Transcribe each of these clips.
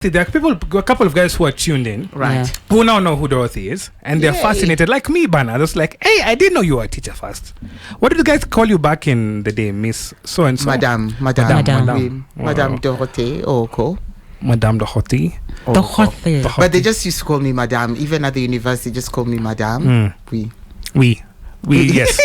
There are a couple of guys who are tuned in, Right. who now know who Dorothy is, and they're fascinated, like me, Bana. Just like, hey, I didn't know you were a teacher first. What did the guys call you back in the day, Miss So and So? Madame Dorothy Ooko. Madame Dorothy. Dorothy. But they just used to call me Madame. Even at the university, just call me Madame. We, yes.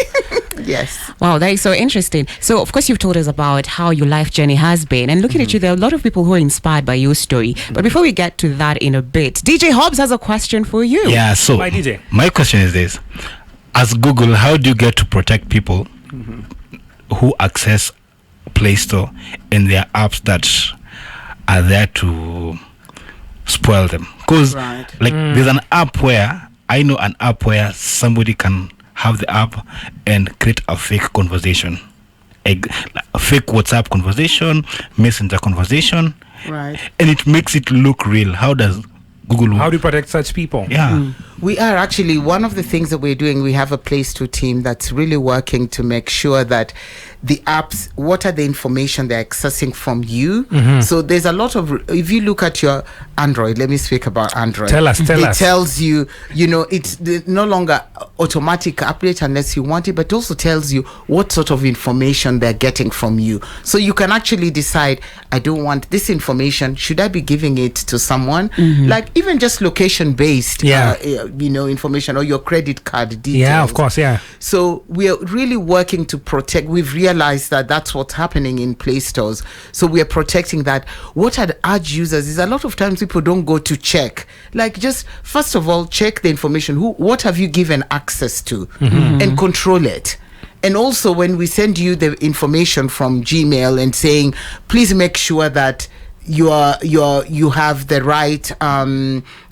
Yes. Wow, that is so interesting. So, of course, you've told us about how your life journey has been. And looking at you, there are a lot of people who are inspired by your story. But before we get to that in a bit, DJ Hobbs has a question for you. Yeah, so My DJ. my question is this. As Google, how do you get to protect people who access Play Store and their apps that are there to spoil them? Because there's an app where, I know an app where somebody can have the app and create a fake conversation, a fake WhatsApp conversation, messenger conversation, Right. and it makes it look real. How does Google How do you protect such people? Yeah. We are actually, one of the things that we're doing, we have a Play Store team that's really working to make sure that the apps, what are the information they're accessing from you? So there's a lot of, if you look at your Android, let me speak about Android. Tell us. It tells you, it's no longer automatic update unless you want it, but also tells you what sort of information they're getting from you. So you can actually decide, I don't want this information. Should I be giving it to someone? Like even just location-based, information, or your credit card details. Yeah, of course, yeah. So we are really working to protect. We've realized that that's what's happening in Play Stores. So we are protecting that. What I'd urge users is, a lot of times people don't go to check. Like, just first of all, check the information. What have you given access to, and control it. And also, when we send you the information from Gmail and saying, please make sure that you have the right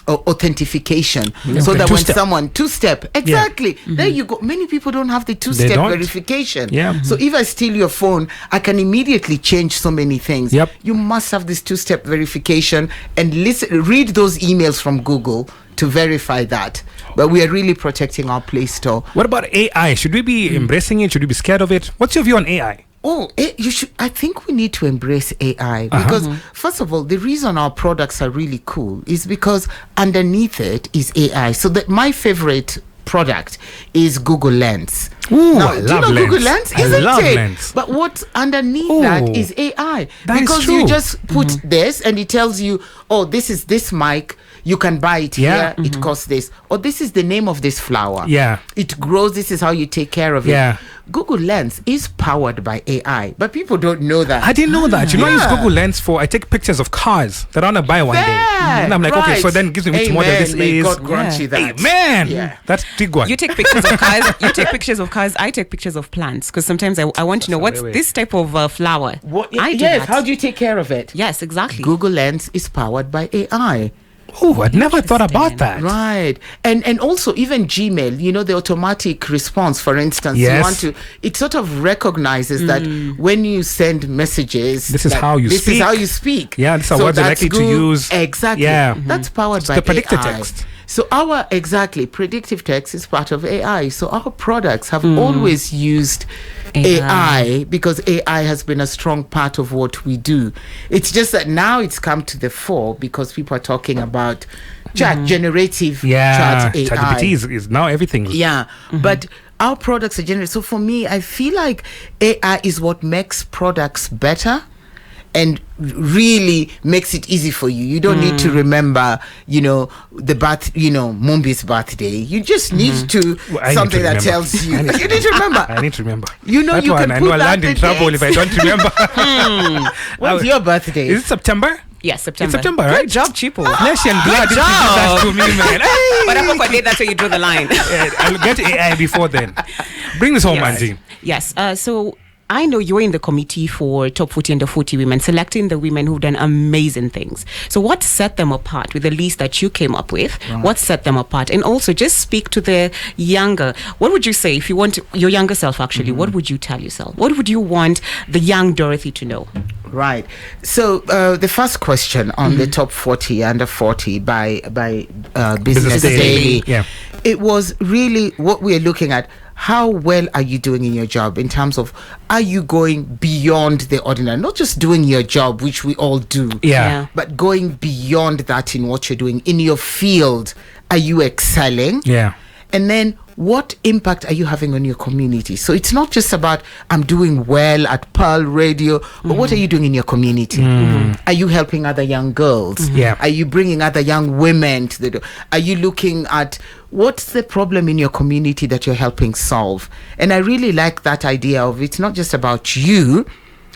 authentication, so that when someone two-step, exactly, there you go. Many people don't have the two-step verification. So if I steal your phone, I can immediately change so many things. You must have this two-step verification, and read those emails from Google to verify that. But we are really protecting our Play Store. What about AI? Should we be embracing it? Should we be scared of it? What's your view on AI? You should. I think we need to embrace AI because, first of all, the reason our products are really cool is because underneath it is AI. So my favorite product is Google Lens. I love do you know Lens. Google Lens? I Isn't love it? Lens. But what's underneath that is AI. That because is true. you just put this and it tells you, oh, this is this mic. You can buy it here. It costs this. Or this is the name of this flower. It grows. This is how you take care of it. Google Lens is powered by AI, but people don't know that. I didn't know that. I use Google Lens I take pictures of cars that I want to buy one day. And I'm like, okay, so then it gives me which model this is. God grant you that. Amen. That's big one. You take pictures of cars. You take pictures of cars. I take pictures of plants, because sometimes I want to know what's this type of flower. I do that. How do you take care of it? Yes, exactly. Google Lens is powered by AI. Oh, I'd never thought about that. Right. And also even Gmail, the automatic response, for instance, it sort of recognizes that when you send messages, this is how you speak. This is how you speak. Yeah, this is what they're likely to use. Exactly. Yeah. That's powered by the predictive AI. text. So predictive text is part of AI. So our products have always used AI because AI has been a strong part of what we do. It's just that now it's come to the fore because people are talking about generative chat AI. ChatGPT is now everything. But our products are generative. So for me, I feel like AI is what makes products better and really makes it easy for you. You don't need to remember, Mumbi's birthday. You just need to something that tells you. You need to remember. I need to remember. You can put I know I land in trouble if I don't remember. When's your birthday? Is it September? Yes, September. It's September, right? Good job, Chipo. Flesh and blood. This that to me, man. But I'm not that's where you draw the line. I'll get AI before then. Bring this home, Manzi. Yes. So I know you're in the committee for Top 40 Under 40 Women, selecting the women who've done amazing things. So what set them apart with the list that you came up with? What set them apart? And also just speak to the younger. What would you say if you want your younger self, actually? What would you tell yourself? What would you want the young Dorothy to know? Right. So the first question on the Top 40 Under 40 by Business Daily, it was really what we're looking at. how well are you doing in your job, in terms of, are you going beyond the ordinary, not just doing your job, which we all do, Yeah. but going beyond that in what you're doing in your field. Are you excelling? Yeah. And then what impact are you having on your community? So it's not just about, I'm doing well at Pearl Radio, but what are you doing in your community? Are you helping other young girls? Yeah. Are you bringing other young women to the door? Are you looking at what's the problem in your community that you're helping solve? And I really like that idea of, it's not just about you,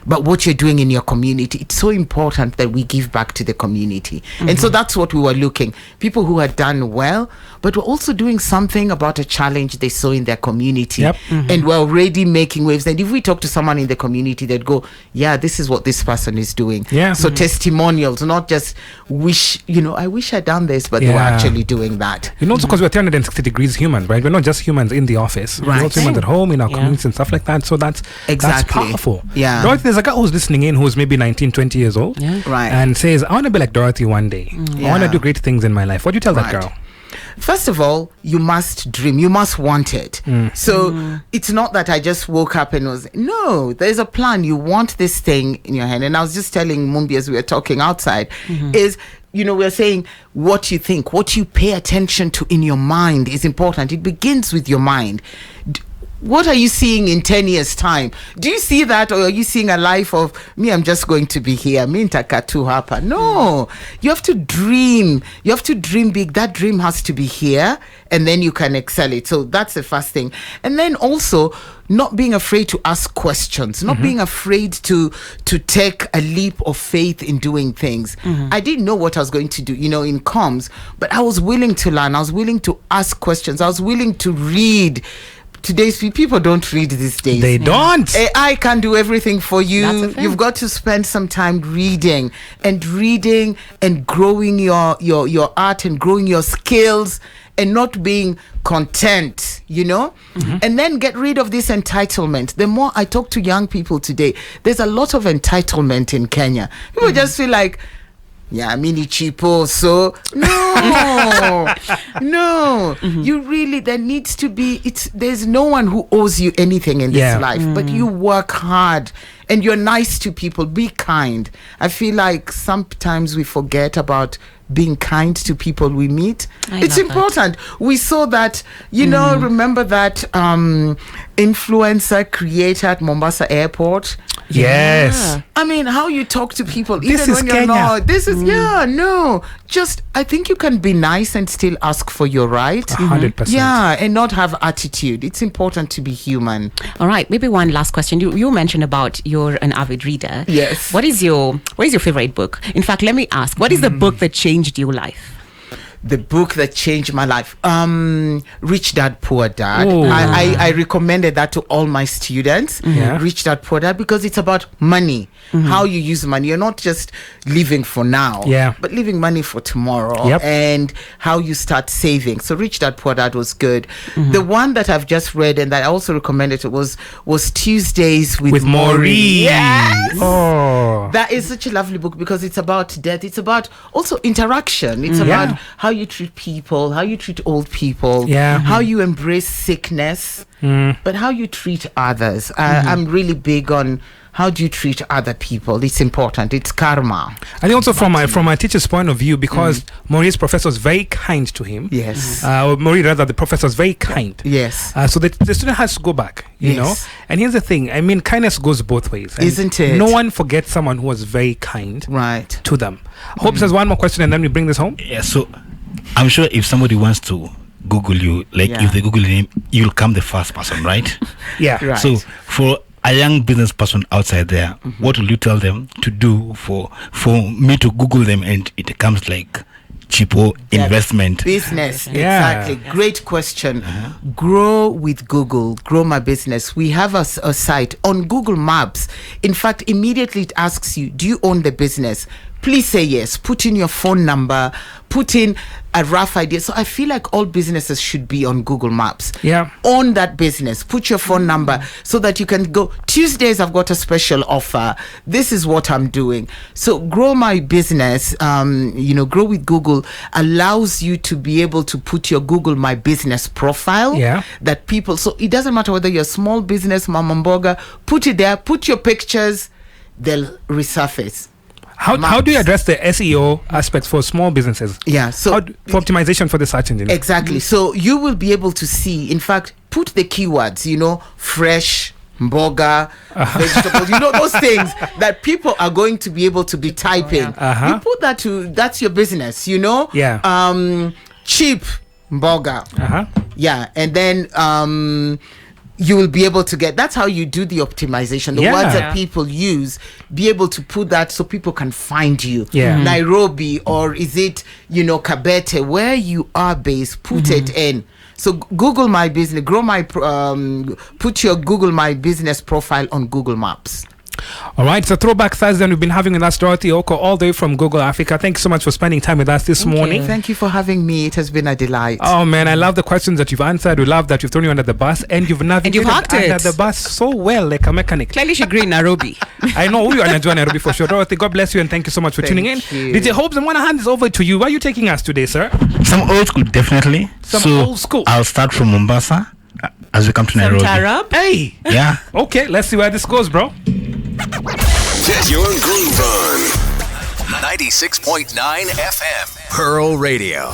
but what you're doing in your community. It's so important that we give back to the community. And so that's what we were looking. People who had done well, but were also doing something about a challenge they saw in their community. Yep. And we're already making waves. And if we talk to someone in the community, they'd go, yeah, this is what this person is doing. Yeah. So testimonials, not just wish, I wish I'd done this, but they were Yeah. actually doing that. Also because we're 360 degrees humans, right? We're not just humans in the office. We're Right. also humans at home, in our Yeah. communities and stuff like that. So that's Exactly. powerful. Yeah. Dorothy, there's a guy who's listening in who's maybe 19, 20 years old. Yeah. Right. And says, I want to be like Dorothy one day. I want to Yeah. do great things in my life. What do you tell that Right. girl? First of all, you must dream. You must want it. So it's not that I just woke up and was, no, there's a plan. You want this thing in your hand. And I was just telling Mumbi as we were talking outside, is, we're saying what you think, what you pay attention to in your mind is important. It begins with your mind. What are you seeing in 10 years' time? Do you see that, or are you seeing a life of me? I'm just going to be here. Me ntakatu hapa. No, you have to dream. You have to dream big. That dream has to be here, and then you can excel it. So that's the first thing. And then also, not being afraid to ask questions, not being afraid to take a leap of faith in doing things. I didn't know what I was going to do, in comms, but I was willing to learn. I was willing to ask questions. I was willing to read. Today's people don't read these days. They don't. AI can do everything for That's you. the thing. You've got to spend some time reading and growing your art and growing your skills, and not being content, and then get rid of this entitlement. The more I talk to young people today, there's a lot of entitlement in Kenya. People just feel like, yeah, mini cheapo. So no. You really, there needs to be, there's no one who owes you anything in this life, but you work hard and you're nice to people. Be kind. I feel like sometimes we forget about being kind to people we meet. It's important. We saw that, remember that influencer creator at Mombasa Airport? Yes. I mean, how you talk to people, This even is when you're Kenya. not. This is, just, I think you can be nice and still ask for your right. 100%. Yeah, and not have attitude. It's important to be human. All right, maybe one last question. You mentioned about you're an avid reader. Yes. What is your favorite book? In fact, let me ask, what is the book that changed your life? The book that changed my life, Rich Dad Poor Dad. Ooh. I recommended that to all my students. Yeah. Rich Dad Poor Dad, because it's about money, how you use money. You're not just living for now, but living money for tomorrow, and how you start saving. So Rich Dad Poor Dad was good. The one that I've just read and that I also recommended was Tuesdays with Maureen. Yes. Oh. That is such a lovely book because it's about death. It's about also interaction. It's about how you treat people, how you treat old people, how you embrace sickness, but how you treat others. I'm really big on how do you treat other people. It's important. It's karma. I think also from my teacher's point of view, because Maureen's professor was very kind to him. Yes. Maureen, rather, the professor was very kind. Yes. So the student has to go back, you know. And here's the thing. I mean, kindness goes both ways. And isn't it? No one forgets someone who was very kind to them. I hope there's one more question and then we bring this home. Yeah, so I'm sure if somebody wants to Google you, if they Google your name, you'll come the first person, right? Right. So for a young business person outside there, what will you tell them to do for me to Google them and it comes like cheapo investment? Business. Exactly. Great question. Grow with Google. Grow my business. We have a site on Google Maps. In fact, immediately it asks you, do you own the business? please say yes. Put in your phone number, put in a rough idea. So I feel like all businesses should be on Google Maps. Yeah. Own that business. Put your phone number so that you can go, Tuesdays I've got a special offer. This is what I'm doing. So Grow My Business, Grow with Google allows you to be able to put your Google My Business profile. Yeah. That people, so it doesn't matter whether you're a small business, mama mboga, put it there, put your pictures, they'll resurface. How do you address the SEO aspects for small businesses? Yeah, so for optimization for the search engine. Exactly. So you will be able to see, in fact, put the keywords, fresh, mboga, vegetables, those things that people are going to be able to be typing. You put that that's your business, Yeah. Cheap mboga. Yeah, and then you will be able to get, that's how you do the optimization, the words that people use, be able to put that so people can find you. Nairobi, or is it Kabete, where you are based, put it in. So Google My Business, put your Google My Business profile on Google Maps. All right, it's a Throwback Thursday, and we've been having with us Dorothy Ooko all the way from Google Africa. Thank you so much for spending time with us this morning. Thank you for having me. It has been a delight. Oh man, I love the questions that you've answered. We love that you've thrown you under the bus, and you've navigated under the bus so well, like a mechanic. Clearly she grew in Nairobi. I know you are enjoying Nairobi for sure. Dorothy, God bless you, and thank you so much for tuning in. DJ Hobbs, I want to hand this over to you. Where are you taking us today, sir? Some old school, definitely. Old school. I'll start from Mombasa as we come to Nairobi. Tarab? Hey. Yeah. Okay, let's see where this goes, bro. Get your groove on. 96.9 FM. Pearl Radio.